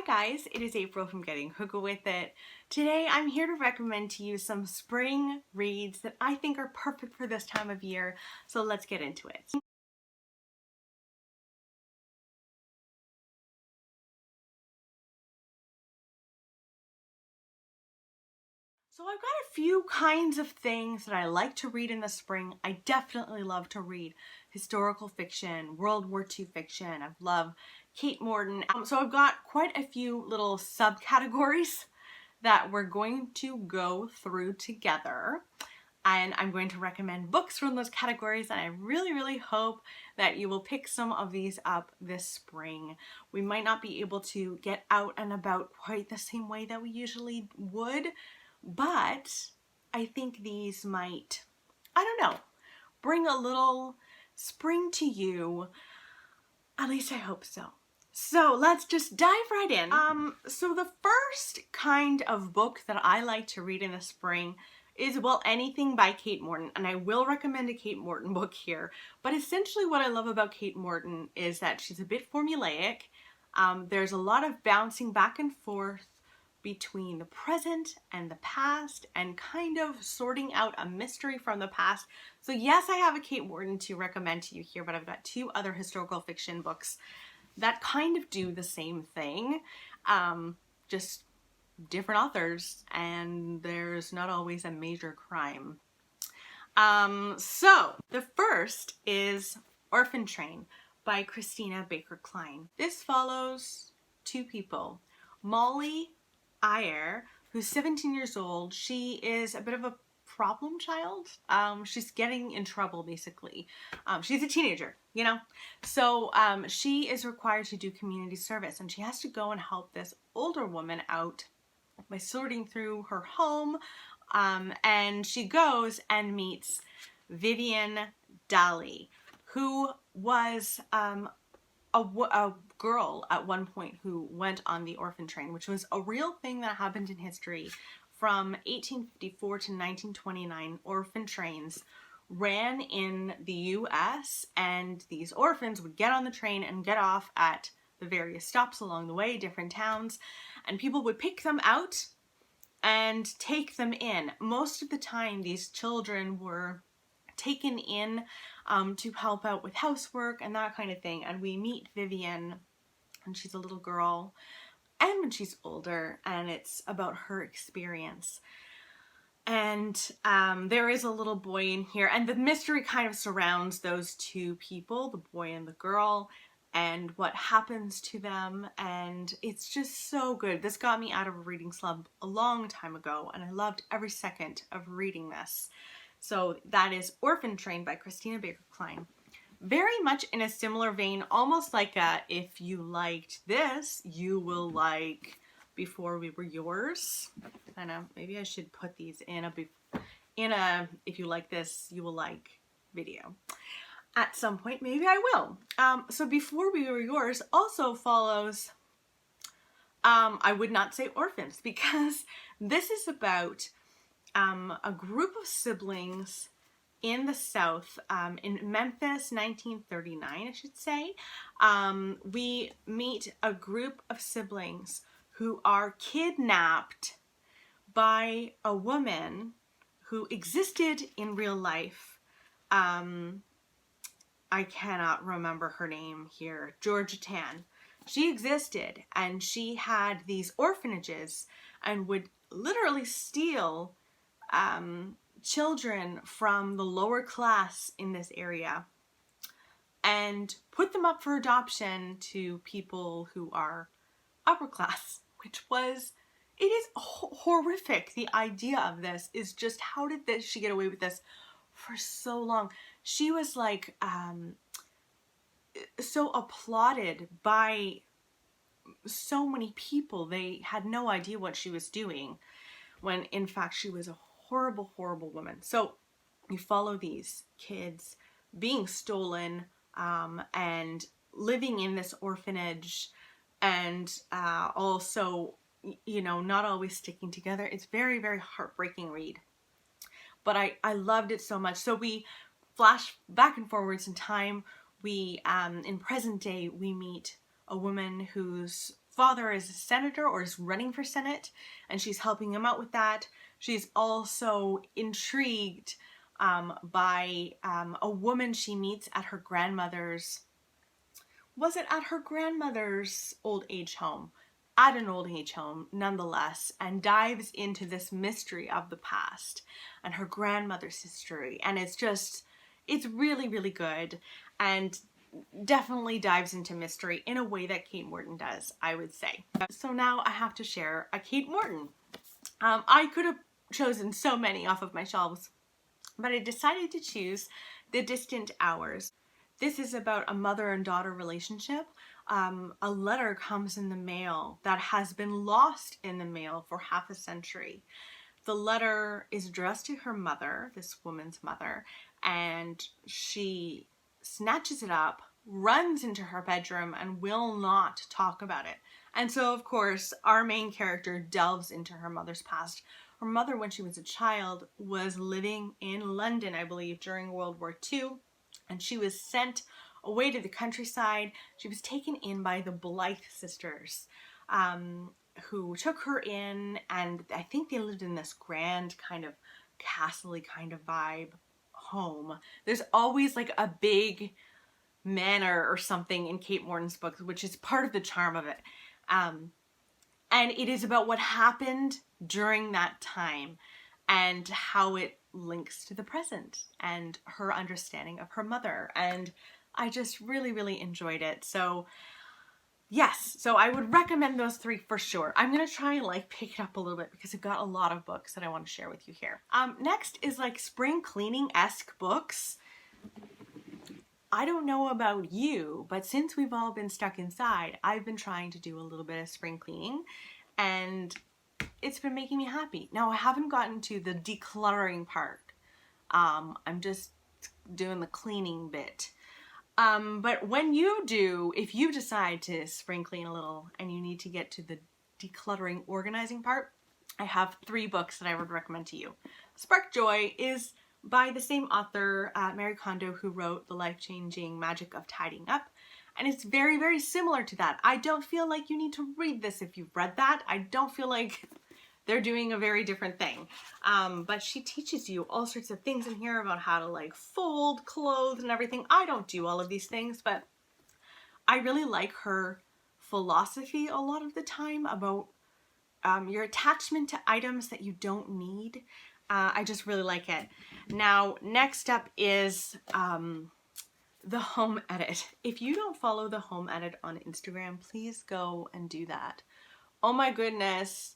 guys, it is April from Getting Hookah With It. Today I'm here to recommend to you some spring reads that I think are perfect for this time of year, so let's get into it. So I've got a few kinds of things that I like to read in the spring. I definitely love to read historical fiction, World War II fiction. I love Kate Morton. So I've got quite a few little subcategories that we're going to go through together. And I'm going to recommend books from those categories, and I really hope that you will pick some of these up this spring. We might not be able to get out and about quite the same way that we usually would, but I think these might, I don't know, bring a little spring to you. At least I hope so. So let's just dive right in. So the first kind of book that I like to read in the spring is, well, anything by Kate Morton, and I will recommend a Kate Morton book here. But essentially what I love about Kate Morton is that she's a bit formulaic. There's a lot of bouncing back and forth between the present and the past and kind of sorting out a mystery from the past. So yes, I have a Kate Morton to recommend to you here, but I've got two other historical fiction books that kind of do the same thing, just different authors, and there's not always a major crime. So the first is Orphan Train by Christina Baker Klein. This follows two people. Molly Ayer, who's 17 years old. She is a bit of a problem child. She's getting in trouble, basically. She's a teenager, you know? So she is required to do community service, and she has to go and help this older woman out by sorting through her home. And she goes and meets Vivian Daly, who was a girl at one point who went on the Orphan Train, which was a real thing that happened in history. From 1854 to 1929, orphan trains ran in the US, and these orphans would get on the train and get off at the various stops along the way, different towns, and people would pick them out and take them in. Most of the time, these children were taken in to help out with housework and that kind of thing. And we meet Vivian, and she's a little girl, and when she's older, and it's about her experience. And there is a little boy in here, and the mystery kind of surrounds those two people, the boy and the girl, and what happens to them, and it's just so good. This got me out of a reading slump a long time ago, and I loved every second of reading this. So that is Orphan Train by Christina Baker Klein. Very much in a similar vein, almost like a, if you liked this, you will like Before We Were Yours. I know, maybe I should put these in a if you like this, you will like video. At some point, maybe I will. So Before We Were Yours also follows, I would not say orphans, because this is about a group of siblings in the South, in Memphis, 1939, I should say. We meet a group of siblings who are kidnapped by a woman who existed in real life. I cannot remember her name here. Georgia Tan. She existed, and she had these orphanages and would literally steal children from the lower class in this area and put them up for adoption to people who are upper class, which was, it is horrific. The idea of this is just, how did she get away with this for so long? She was like so applauded by so many people. They had no idea what she was doing, when in fact she was a horrible woman. So you follow these kids being stolen and living in this orphanage, and also, you know, not always sticking together. It's very heartbreaking read, but I loved it so much. So we flash back and forwards in time. We in present day, we meet a woman whose father is a senator or is running for Senate, and she's helping him out with that. She's also intrigued by a woman she meets at her grandmother's, was it at her grandmother's old age home? At an old age home, nonetheless, and dives into this mystery of the past and her grandmother's history. And it's really, really good, and definitely dives into mystery in a way that Kate Morton does, I would say. So now I have to share a Kate Morton. I could have chosen so many off of my shelves, but I decided to choose The Distant Hours. This is about a mother and daughter relationship. A letter comes in the mail that has been lost in the mail for half a century. The letter is addressed to her mother, this woman's mother, and she snatches it up, runs into her bedroom, and will not talk about it. And so, of course, our main character delves into her mother's past. Her mother, when she was a child, was living in London, I believe, during World War II, and she was sent away to the countryside. She was taken in by the Blythe sisters, who took her in, and I think they lived in this grand kind of castle-y kind of vibe home. There's always like a big manor or something in Kate Morton's books, which is part of the charm of it. And it is about what happened during that time and how it links to the present and her understanding of her mother. And I just really, really enjoyed it. So yes, so I would recommend those three for sure. I'm going to try and like pick it up a little bit because I've got a lot of books that I want to share with you here. Next is like spring cleaning-esque books. I don't know about you, but since we've all been stuck inside, I've been trying to do a little bit of spring cleaning, and it's been making me happy. Now, I haven't gotten to the decluttering part. I'm just doing the cleaning bit. But when you do, if you decide to spring clean a little and you need to get to the decluttering, organizing part, I have 3 books that I would recommend to you. Spark Joy is by the same author, Mary Kondo, who wrote The Life-Changing Magic of Tidying Up. And it's very, very similar to that. I don't feel like you need to read this if you've read that. I don't feel like they're doing a very different thing. But she teaches you all sorts of things in here about how to like fold clothes and everything. I don't do all of these things, but I really like her philosophy a lot of the time about your attachment to items that you don't need. I just really like it. Now, next up is the Home Edit. If you don't follow the Home Edit on Instagram, please go and do that. Oh my goodness.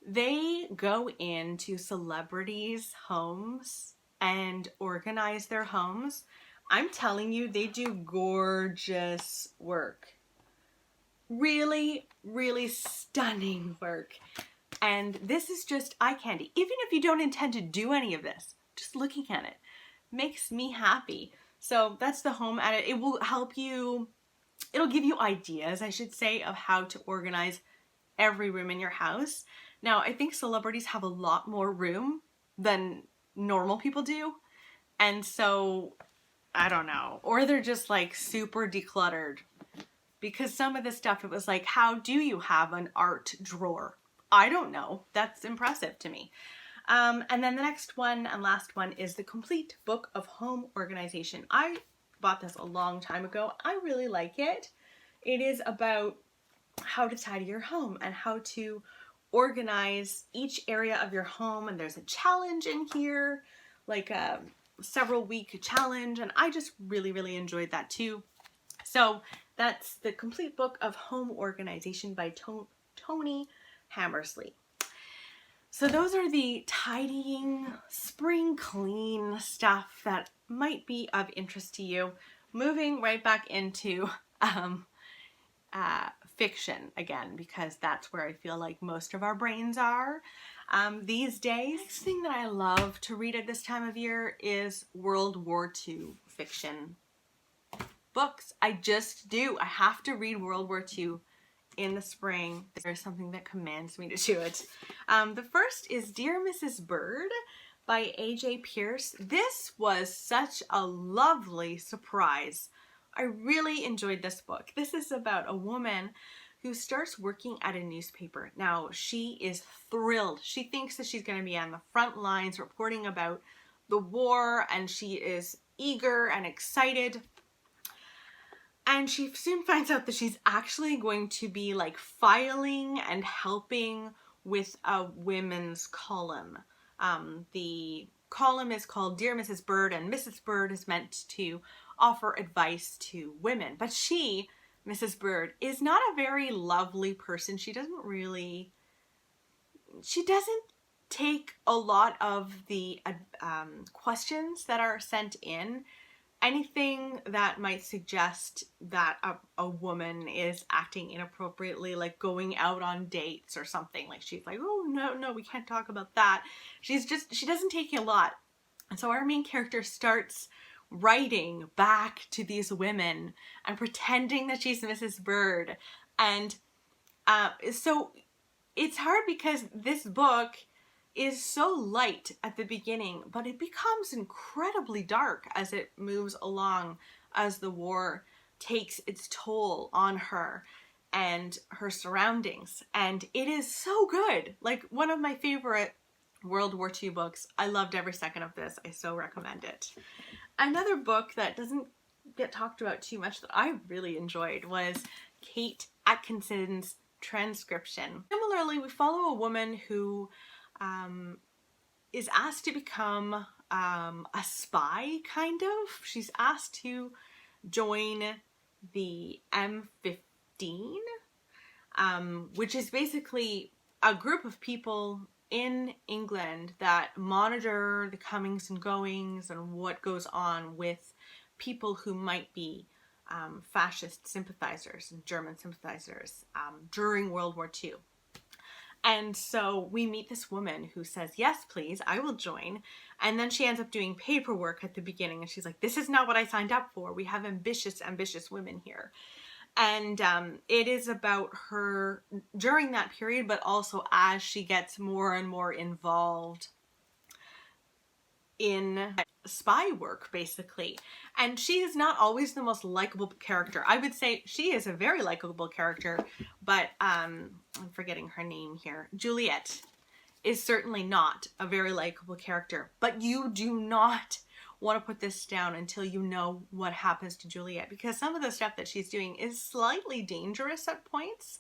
They go into celebrities' homes and organize their homes. I'm telling you, they do gorgeous work. Really, really stunning work. And this is just eye candy. Even if you don't intend to do any of this, just looking at it makes me happy. So that's the Home Edit. It will help you, it'll give you ideas, I should say, of how to organize every room in your house. Now, I think celebrities have a lot more room than normal people do. And so, I don't know. Or they're just like super decluttered. Because some of the stuff, it was like, how do you have an art drawer? I don't know. That's impressive to me. And then the next one and last one is The Complete Book of Home Organization. I bought this a long time ago. I really like it. It is about how to tidy your home and how to organize each area of your home. And there's a challenge in here, like a several week challenge. And I just really, really enjoyed that too. So that's The Complete Book of Home Organization by Tony Hammersley. So those are the tidying, spring clean stuff that might be of interest to you. Moving right back into fiction again, because that's where I feel like most of our brains are these days. Next thing that I love to read at this time of year is World War II fiction books. I just do. I have to read World War II in the spring. There's something that commands me to do it. The first is Dear Mrs. Bird by A.J. Pierce. This was such a lovely surprise. I really enjoyed this book. This is about a woman who starts working at a newspaper. Now, she is thrilled. She thinks that she's going to be on the front lines reporting about the war, and she is eager and excited. And she soon finds out that she's actually going to be like filing and helping with a women's column. The column is called Dear Mrs. Bird, and Mrs. Bird is meant to offer advice to women. But she, Mrs. Bird, is not a very lovely person. She doesn't take a lot of the questions that are sent in. Anything that might suggest that a woman is acting inappropriately, like going out on dates or something, like she's like, oh no, we can't talk about that. She doesn't take a lot. And so our main character starts writing back to these women and pretending that she's Mrs. Bird. And so it's hard because this book is so light at the beginning, but it becomes incredibly dark as it moves along, as the war takes its toll on her and her surroundings. And it is so good. Like, one of my favorite World War II books. I loved every second of this. I so recommend it. Another book that doesn't get talked about too much that I really enjoyed was Kate Atkinson's Transcription. Similarly, we follow a woman who is asked to become a spy, kind of. She's asked to join the M15, which is basically a group of people in England that monitor the comings and goings and what goes on with people who might be fascist sympathizers and German sympathizers during World War II. And so we meet this woman who says, yes, please, I will join. And then she ends up doing paperwork at the beginning. And she's like, this is not what I signed up for. We have ambitious women here. And it is about her during that period, but also as she gets more and more involved in spy work, basically. And she is not always the most likable character. I would say she is a very likable character, but I'm forgetting her name here. Juliet is certainly not a very likable character, but you do not want to put this down until you know what happens to Juliet, because some of the stuff that she's doing is slightly dangerous at points.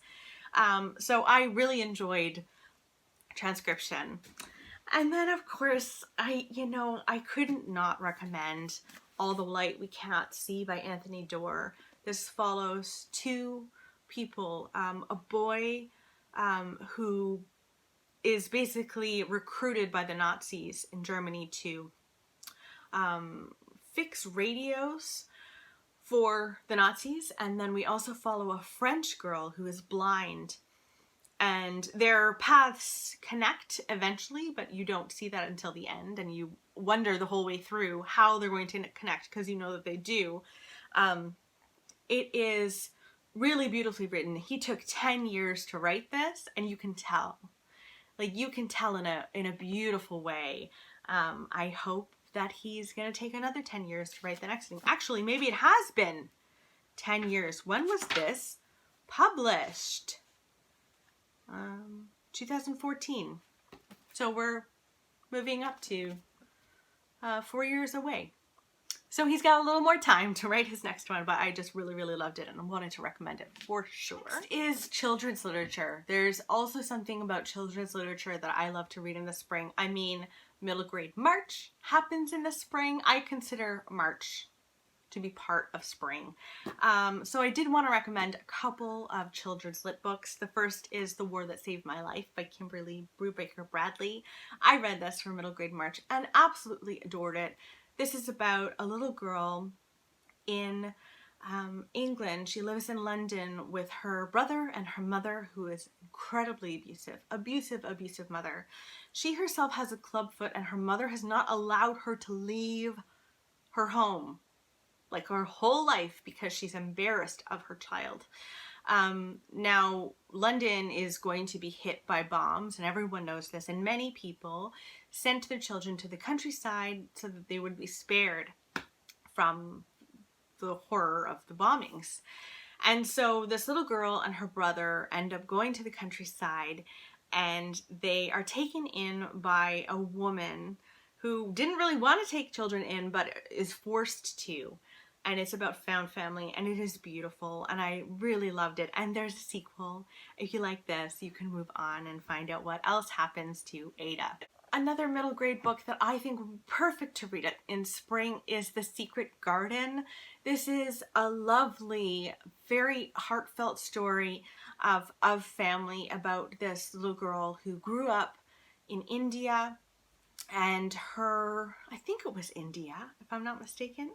So I really enjoyed Transcription. And then, of course, I couldn't not recommend All the Light We Cannot See by Anthony Doerr. This follows two people, a boy who is basically recruited by the Nazis in Germany to fix radios for the Nazis. And then we also follow a French girl who is blind. And their paths connect eventually, but you don't see that until the end, and you wonder the whole way through how they're going to connect, because you know that they do. It is really beautifully written. He took 10 years to write this, and you can tell. Like, you can tell in a beautiful way. I hope that he's going to take another 10 years to write the next thing. Actually, maybe it has been 10 years. When was this published? 2014. So we're moving up to 4 years away. So he's got a little more time to write his next one, but I just really, really loved it and I wanted to recommend it for sure. Next is children's literature. There's also something about children's literature that I love to read in the spring. I mean, middle grade March happens in the spring. I consider March to be part of spring. So I did want to recommend a couple of children's lit books. The first is The War That Saved My Life by Kimberly Brubaker Bradley. I read this for middle grade March and absolutely adored it. This is about a little girl in England. She lives in London with her brother and her mother, who is incredibly abusive mother. She herself has a clubfoot and her mother has not allowed her to leave her home, like her whole life, because she's embarrassed of her child. Now, London is going to be hit by bombs, and everyone knows this, and many people sent their children to the countryside so that they would be spared from the horror of the bombings. And so this little girl and her brother end up going to the countryside, and they are taken in by a woman who didn't really want to take children in, but is forced to. And it's about found family, and it is beautiful, and I really loved it. And there's a sequel. If you like this, you can move on and find out what else happens to Ada. Another middle grade book that I think would be perfect to read it in spring is The Secret Garden. This is a lovely, very heartfelt story of family about this little girl who grew up in India, and I think it was India, if I'm not mistaken,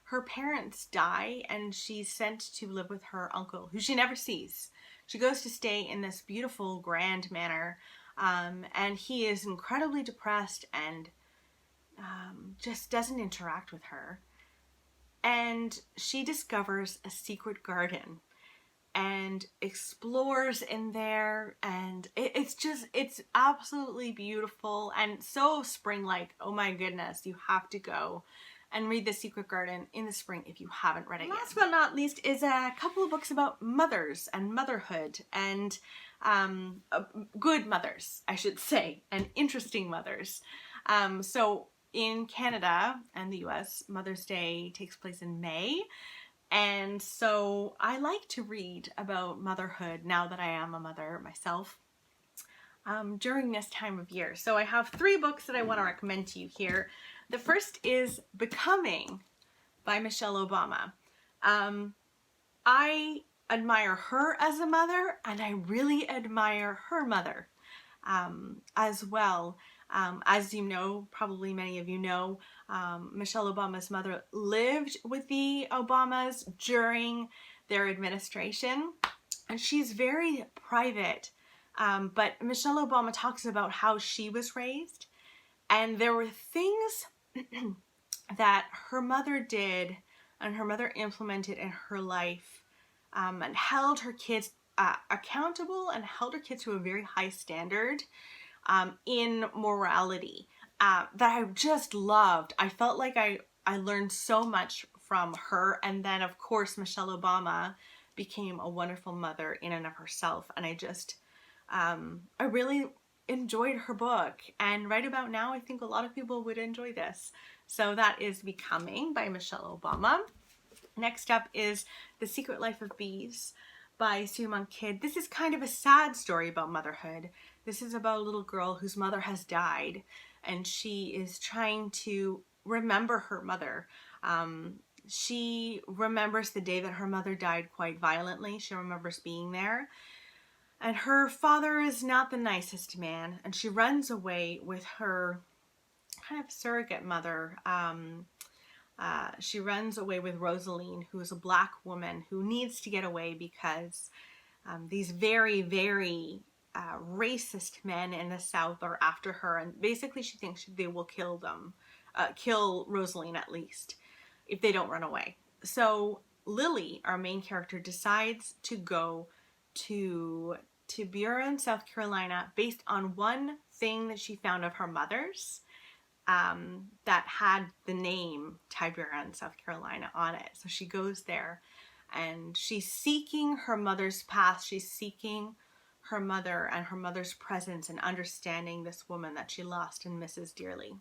her parents die and she's sent to live with her uncle, who she never sees. She goes to stay in this beautiful grand manor, and he is incredibly depressed and just doesn't interact with her. And she discovers a secret garden and explores in there, and it's absolutely beautiful and so spring-like. Oh my goodness, you have to go and read The Secret Garden in the spring if you haven't read it yet. Last but not least is a couple of books about mothers and motherhood, and good mothers, I should say, and interesting mothers. So in Canada and the US, Mother's Day takes place in May. And so I like to read about motherhood now that I am a mother myself during this time of year. So I have 3 books that I want to recommend to you here. The first is Becoming by Michelle Obama. I admire her as a mother, and I really admire her mother as well. As you know, probably many of you know, Michelle Obama's mother lived with the Obamas during their administration, and she's very private, but Michelle Obama talks about how she was raised, and there were things that her mother did and her mother implemented in her life, and held her kids accountable and held her kids to a very high standard in morality that I just loved. I felt like I learned so much from her, and then of course Michelle Obama became a wonderful mother in and of herself, and I really enjoyed her book, and right about now I think a lot of people would enjoy this. So that is Becoming by Michelle Obama. Next up is The Secret Life of Bees by Sue Monk Kidd. This is kind of a sad story about motherhood. This is about a little girl whose mother has died, and she is trying to remember her mother. She remembers the day that her mother died quite violently. She remembers being there. And her father is not the nicest man, and she runs away with her kind of surrogate mother. She runs away with Rosaline, who is a black woman who needs to get away because these very, very racist men in the South are after her, and basically she thinks they will kill Rosaline at least, if they don't run away. So Lily, our main character, decides to go to Buren, South Carolina, based on one thing that she found of her mother's that had the name Tiburon, South Carolina on it. So she goes there and she's seeking her mother's past. She's seeking her mother and her mother's presence and understanding this woman that she lost and misses dearly.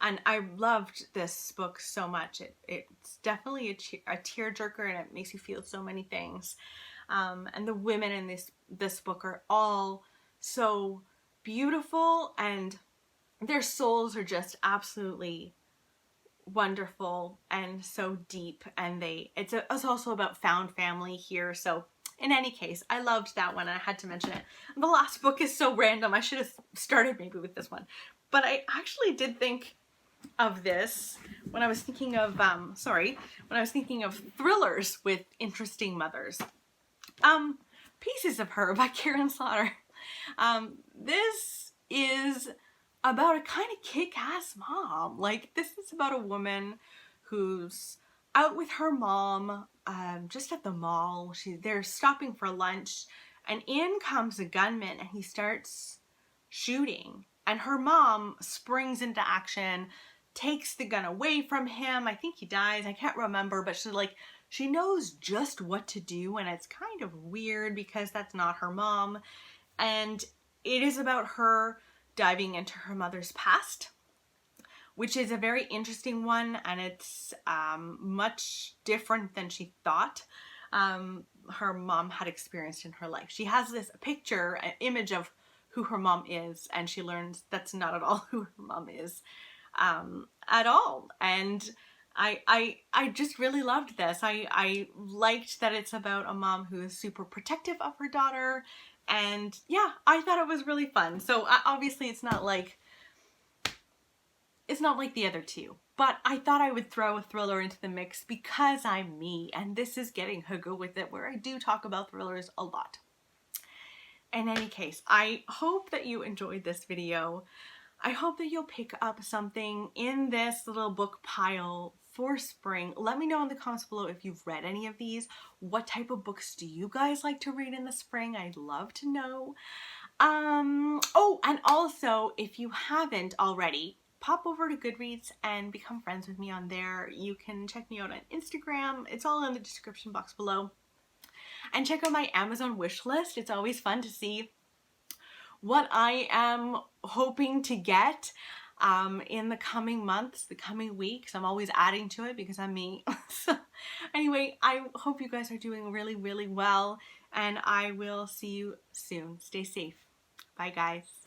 And I loved this book so much. It's definitely a tearjerker, and it makes you feel so many things. And the women in this book are all so beautiful, and their souls are just absolutely wonderful and so deep. And it's also about found family here. So in any case, I loved that one, and I had to mention it. And the last book is so random. I should have started maybe with this one, but I actually did think of this when I was thinking of thrillers with interesting mothers. Pieces of Her by Karen Slaughter. This is about a kind of kick-ass mom. Like, this is about a woman who's out with her mom just at the mall. They're stopping for lunch, and in comes a gunman, and he starts shooting. And her mom springs into action, takes the gun away from him. I think he dies. I can't remember, but she She knows just what to do, and it's kind of weird because that's not her mom. And it is about her diving into her mother's past, which is a very interesting one, and it's much different than she thought her mom had experienced in her life. She has this picture, an image of who her mom is, and she learns that's not at all who her mom is at all. And I just really loved this. I liked that it's about a mom who is super protective of her daughter, and yeah, I thought it was really fun. So obviously it's not like the other two, but I thought I would throw a thriller into the mix because I'm me, and this is Getting Hygge With It, where I do talk about thrillers a lot. In any case, I hope that you enjoyed this video. I hope that you'll pick up something in this little book pile for spring. Let me know in the comments below if you've read any of these. What type of books do you guys like to read in the spring? I'd love to know. Oh, and also, if you haven't already, pop over to Goodreads and become friends with me on there. You can check me out on Instagram. It's all in the description box below. And check out my Amazon wish list. It's always fun to see what I am hoping to get in the coming months, the coming weeks. I'm always adding to it because I'm me. So anyway, I hope you guys are doing really, really well, and I will see you soon. Stay safe. Bye, guys.